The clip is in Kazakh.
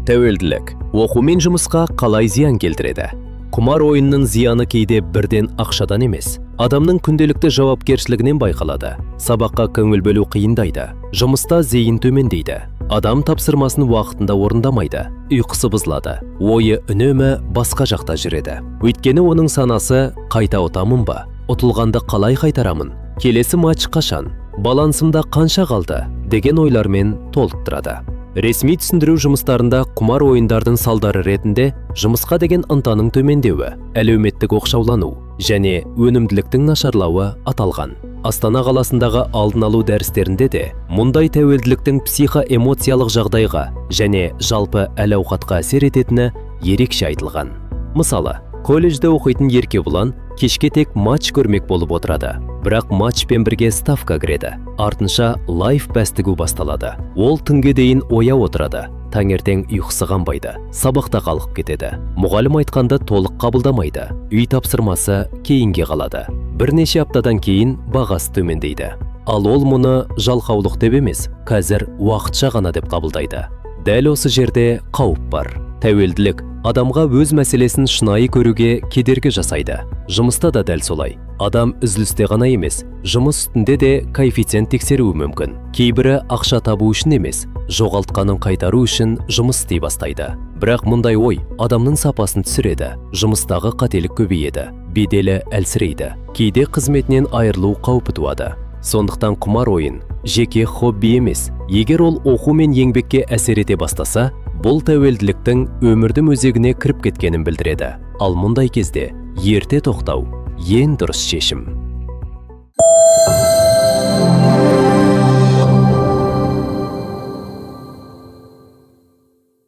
Тәуелділік оқу мен жұмысқа қалай зиян келтіреді? Құмар ойынның зияны кейде бірден ақшадан емес, адамның күнделікті жауапкершілігінен байқалады. Сабаққа көңіл бөлу қиындайды, жұмыста зейін төмендейді. Адам тапсырмасын уақытында орындамайды, ұйқысы бұзылады, ойы үнемі басқа жақта жүреді. Өйткені оның санасы қайта ұтамын ба, ұтылғанды қалай қайтарамын, келесі матч қашан, балансымда қанша қалды деген ойлармен толып тұрады. Ресми түсіндіру жұмыстарында құмар ойындардың салдары ретінде жұмысқа деген ынтаның төмендеуі, әлеуметтік оқшаулану және өнімділіктің нашарлауы аталған. Астана қаласындағы алдын алу дәрістерінде де мұндай тәуелділіктің психоэмоциялық жағдайға және жалпы әл-ауқатқа әсер ететіні ерекше айтылған. Мысалы, колледжде оқитын еркебұлан кешке тек матч көрмек болып отырады, бірақ матчпен бірге ставка кіреді. Артынша лайф бәстігу басталады. Ол түнге дейін ояу отырады, таңертең ұйқысы қанбайды, сабақта қалып кетеді. Мұғалім айтқанды толық қабылдамайды, үй тапсырмасы кейінге қалады. Бірнеше аптадан кейін бағасы төмендейді. Ал ол мұны жалқаулық деп емес, қазір уақытша ғана деп қабылдайды. Дәл осы жерде қауіп бар. Тәуелділік адамға өз мәселесін шынайы көруге кедергі жасайды. Жұмыста да дәл солай. Адам үзілісте ғана емес, жұмыс үстінде де коэффициент тексеруі мүмкін. Кейбірі ақша табу үшін емес, жоғалтқанын қайтару үшін жұмыс істей бастайды. Бірақ мұндай ой адамның сапасын түсіреді, жұмыстағы қателік көбейеді, беделі әлсірейді, кейде қызметінен айырылу қаупі туады. Сондықтан құмар ойын жеке хобби емес, егер ол оқу мен еңбекке әсер ете бастаса, бұл тәуелділіктің өмірдің өзегіне кіріп кеткенін білдіреді. Ал мұндай кезде ерте тоқтау ең дұрыс шешім.